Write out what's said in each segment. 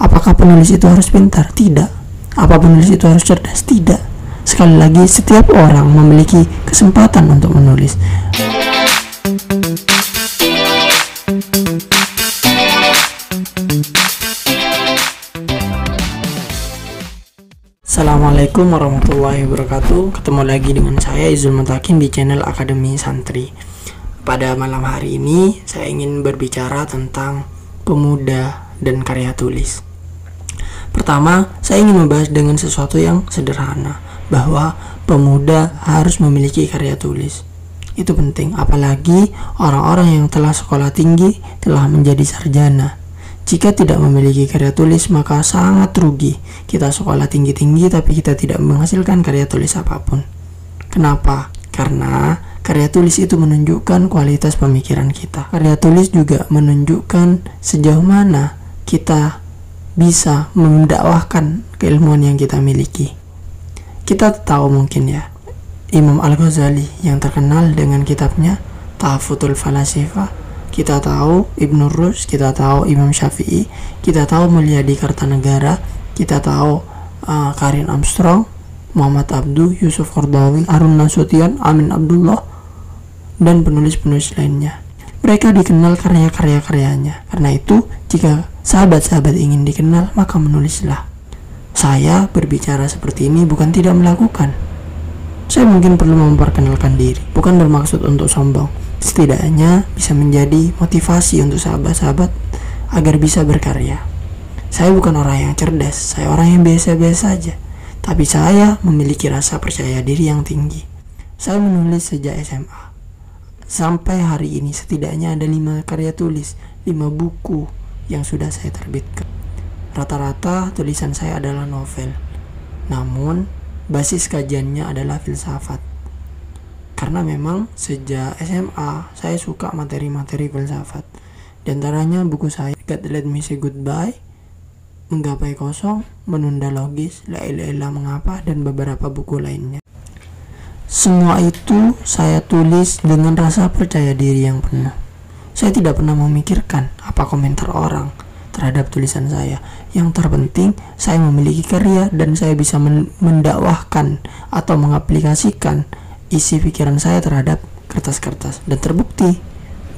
Apakah penulis itu harus pintar? Tidak. Apa penulis itu harus cerdas? Tidak. Sekali lagi, setiap orang memiliki kesempatan untuk menulis. Assalamualaikum warahmatullahi wabarakatuh. Ketemu lagi dengan saya Izul Mutakin di channel Akademi Santri. Pada malam hari ini saya ingin berbicara tentang pemuda dan karya tulis. Pertama, saya ingin membahas dengan sesuatu yang sederhana, bahwa pemuda harus memiliki karya tulis. Itu penting, apalagi orang-orang yang telah sekolah tinggi, telah menjadi sarjana. Jika tidak memiliki karya tulis, maka sangat rugi. Kita sekolah tinggi-tinggi tapi kita tidak menghasilkan karya tulis apapun. Kenapa? Karena karya tulis itu menunjukkan kualitas pemikiran kita. Karya tulis juga menunjukkan sejauh mana kita bisa mendakwahkan keilmuan yang kita miliki. Kita tahu mungkin ya, Imam Al-Ghazali yang terkenal dengan kitabnya Tahaffudzul Falasifah. Kita tahu Ibnu Rushd, kita tahu Imam Syafi'i, kita tahu Mulyadi Kartanegara, kita tahu Karin Armstrong, Muhammad Abduh, Yusuf Qaradawi, Harun Nasution, Amin Abdullah, dan penulis-penulis lainnya. Mereka dikenal karya-karyanya. Karena itu, jika sahabat-sahabat ingin dikenal, maka menulislah. Saya berbicara seperti ini bukan tidak melakukan. Saya mungkin perlu memperkenalkan diri, bukan bermaksud untuk sombong. Setidaknya bisa menjadi motivasi untuk sahabat-sahabat agar bisa berkarya. Saya bukan orang yang cerdas, saya orang yang biasa-biasa saja. Tapi saya memiliki rasa percaya diri yang tinggi. Saya menulis sejak SMA. Sampai hari ini setidaknya ada 5 karya tulis, 5 buku yang sudah saya terbitkan. Rata-rata tulisan saya adalah novel. Namun, basis kajiannya adalah filsafat. Karena memang sejak SMA saya suka materi-materi filsafat. Di antaranya buku saya God Let Me Say Goodbye, Menggapai Kosong, Menunda Logis, La Ilaha Illallah Mengapa, dan beberapa buku lainnya. Semua itu saya tulis dengan rasa percaya diri yang penuh. Saya tidak pernah memikirkan apa komentar orang terhadap tulisan saya. Yang terpenting, saya memiliki karya dan saya bisa mendakwahkan atau mengaplikasikan isi pikiran saya terhadap kertas-kertas. Dan terbukti,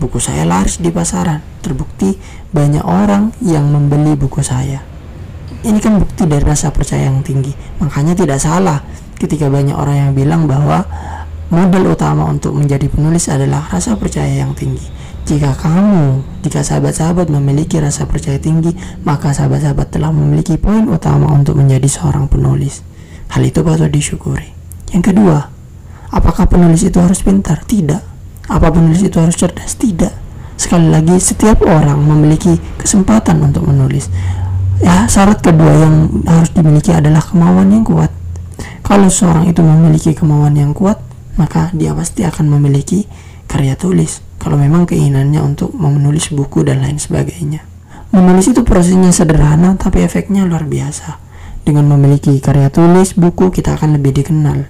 buku saya laris di pasaran. Terbukti, banyak orang yang membeli buku saya. Ini kan bukti dari rasa percaya yang tinggi. Makanya tidak salah ketika banyak orang yang bilang bahwa modal utama untuk menjadi penulis adalah rasa percaya yang tinggi. Jika sahabat-sahabat memiliki rasa percaya tinggi, maka sahabat-sahabat telah memiliki poin utama untuk menjadi seorang penulis. Hal itu patut disyukuri. Yang kedua, apakah penulis itu harus pintar? Tidak. Apa penulis itu harus cerdas? Tidak. Sekali lagi, setiap orang memiliki kesempatan untuk menulis. Ya, syarat kedua yang harus dimiliki adalah kemauan yang kuat. Kalau seorang itu memiliki kemauan yang kuat, maka dia pasti akan memiliki karya tulis. Kalau memang keinginannya untuk menulis buku dan lain sebagainya. Menulis itu prosesnya sederhana, tapi efeknya luar biasa. Dengan memiliki karya tulis, buku kita akan lebih dikenal.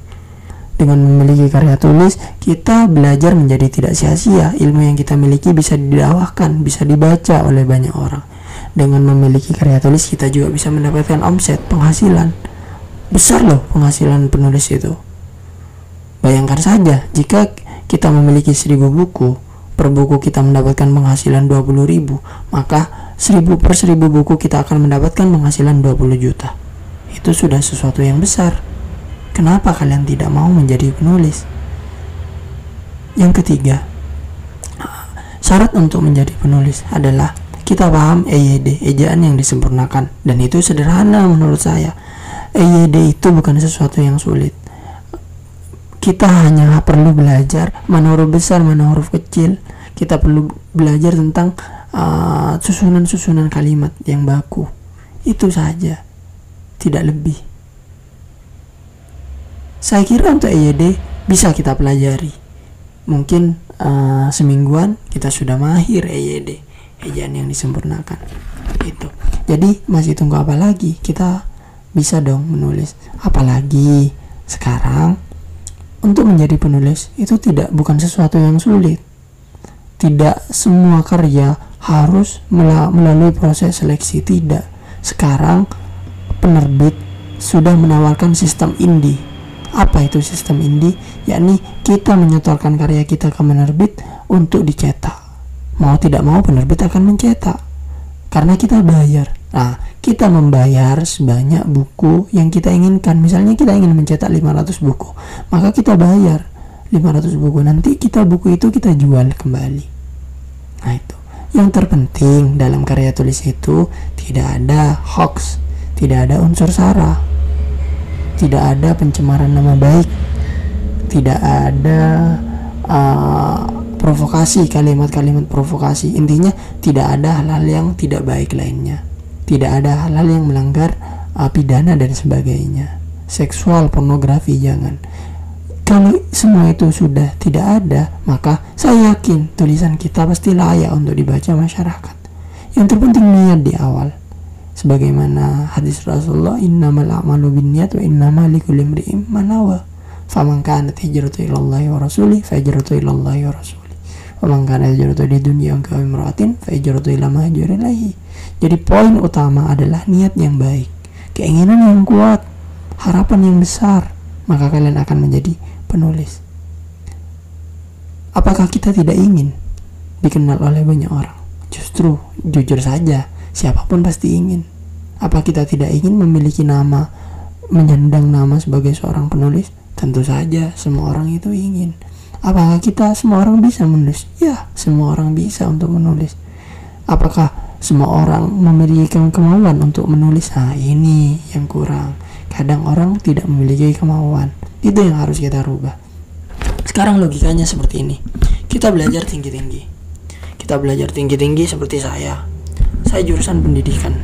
Dengan memiliki karya tulis, kita belajar menjadi tidak sia-sia. Ilmu yang kita miliki bisa didakwahkan, bisa dibaca oleh banyak orang. Dengan memiliki karya tulis, kita juga bisa mendapatkan omset, penghasilan. Besar loh penghasilan penulis itu. Bayangkan saja, jika kita memiliki 1000 buku, per buku kita mendapatkan penghasilan 20.000, maka 1000 per 1000 buku kita akan mendapatkan penghasilan 20 juta. Itu sudah sesuatu yang besar. Kenapa kalian tidak mau menjadi penulis? Yang ketiga, syarat untuk menjadi penulis adalah kita paham EYD, ejaan yang disempurnakan. Dan itu sederhana menurut saya. EYD itu bukan sesuatu yang sulit. Kita hanya perlu belajar mana huruf besar, mana huruf kecil. Kita perlu belajar tentang susunan-susunan kalimat yang baku. Itu saja, tidak lebih. Saya kira untuk EYD bisa kita pelajari. Mungkin semingguan kita sudah mahir EYD, ejaan yang disempurnakan. Itu. Jadi masih tunggu apa lagi? Kita bisa dong menulis. Apalagi sekarang untuk menjadi penulis itu bukan sesuatu yang sulit. Tidak semua karya harus melalui proses seleksi, tidak. Sekarang penerbit sudah menawarkan sistem indie. Apa itu sistem indie? Yakni kita menyetorkan karya kita ke penerbit untuk dicetak. Mau tidak mau penerbit akan mencetak karena kita bayar. Nah, kita membayar sebanyak buku yang kita inginkan. Misalnya kita ingin mencetak 500 buku, maka kita bayar 500 buku. Nanti buku itu kita jual kembali. Nah, itu yang terpenting dalam karya tulis itu tidak ada hoax, tidak ada unsur sara, tidak ada pencemaran nama baik, tidak ada provokasi, kalimat-kalimat provokasi. Intinya tidak ada hal-hal yang tidak baik lainnya, tidak ada hal-hal yang melanggar pidana dan sebagainya, seksual, pornografi, jangan. Kalau semua itu sudah tidak ada, maka saya yakin tulisan kita pasti layak untuk dibaca masyarakat. Yang terpenting niat di awal. Sebagaimana hadis Rasulullah, innamal a'malu binniyat wa innamal likulli imri'in ma nawa. Faman kanat hijratuhu ilallahi wa rasulih fa hijratuhu ilallahi wa rasulih. Wa man kanat hijratuhu lidunya aw imra'atin fa hijratuhu ila ma hajara ilaihi. Jadi poin utama adalah niat yang baik, keinginan yang kuat, harapan yang besar, maka kalian akan menjadi penulis. Apakah kita tidak ingin dikenal oleh banyak orang? Justru, jujur saja, siapapun pasti ingin. Apa kita tidak ingin memiliki nama, menyandang nama sebagai seorang penulis? Tentu saja, semua orang itu ingin. Apakah semua orang bisa menulis? Ya, semua orang bisa untuk menulis. Apakah semua orang memiliki kemauan untuk menulis? Nah, ini yang kurang. Kadang orang tidak memiliki kemauan. Itu yang harus kita rubah. Sekarang logikanya seperti ini. Kita belajar tinggi-tinggi. Seperti saya. Saya jurusan pendidikan.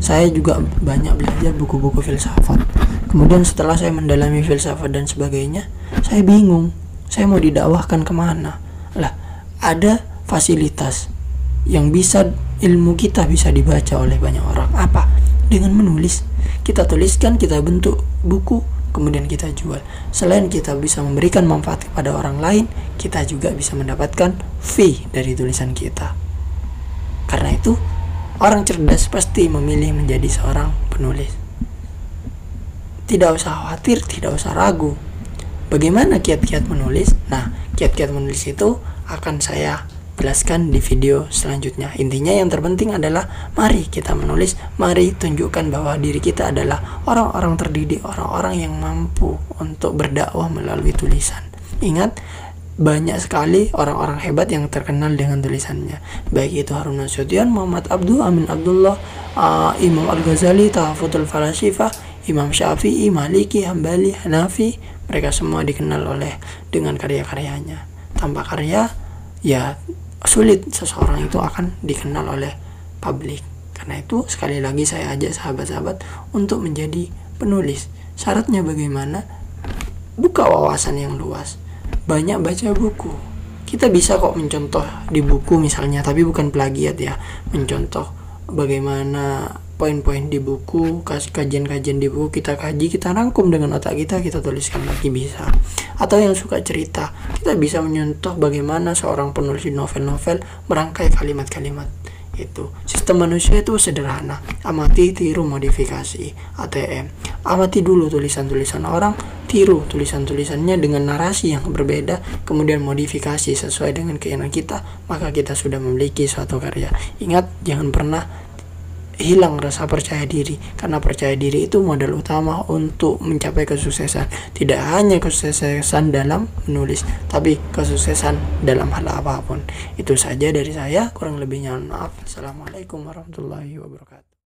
Saya juga banyak belajar buku-buku filsafat. Kemudian setelah saya mendalami filsafat dan sebagainya, saya bingung. Saya mau didakwahkan kemana? Lah, ada fasilitas yang bisa, ilmu kita bisa dibaca oleh banyak orang. Apa? Dengan menulis. Kita tuliskan, kita bentuk buku, kemudian kita jual. Selain kita bisa memberikan manfaat kepada orang lain, kita juga bisa mendapatkan fee dari tulisan kita. Karena itu, orang cerdas pasti memilih menjadi seorang penulis. Tidak usah khawatir, tidak usah ragu. Bagaimana kiat-kiat menulis? Nah, kiat-kiat menulis itu akan saya jelaskan di video selanjutnya. Intinya yang terpenting adalah mari kita menulis, mari tunjukkan bahwa diri kita adalah orang-orang terdidik, orang-orang yang mampu untuk berdakwah melalui tulisan. Ingat, banyak sekali orang-orang hebat yang terkenal dengan tulisannya. Baik itu Harun Nasution, Muhammad Abduh, Amin Abdullah, Imam Al-Ghazali, Tahafutul Falasifah, Imam Syafi'i, Maliki, Hambali, Hanafi. Mereka semua dikenal dengan karya-karyanya. Tanpa karya, ya sulit seseorang itu akan dikenal oleh publik. Karena itu sekali lagi saya ajak sahabat-sahabat untuk menjadi penulis. Syaratnya bagaimana? Buka wawasan yang luas, banyak baca buku. Kita bisa kok mencontoh di buku misalnya, tapi bukan plagiat ya. Mencontoh bagaimana poin-poin di buku, kajian-kajian di buku kita kaji, kita rangkum dengan otak kita tuliskan lagi bisa. Atau yang suka cerita, kita bisa menyontoh bagaimana seorang penulis novel-novel merangkai kalimat-kalimat. Itu sistem manusia itu sederhana. Amati, tiru, modifikasi, ATM. Amati dulu tulisan-tulisan orang, tiru tulisan-tulisannya dengan narasi yang berbeda, kemudian modifikasi sesuai dengan keinginan kita, maka kita sudah memiliki suatu karya. Ingat, jangan pernah hilang rasa percaya diri, karena percaya diri itu modal utama untuk mencapai kesuksesan. Tidak hanya kesuksesan dalam menulis, tapi kesuksesan dalam hal apapun. Itu saja dari saya, kurang lebihnya maaf. Assalamualaikum warahmatullahi wabarakatuh.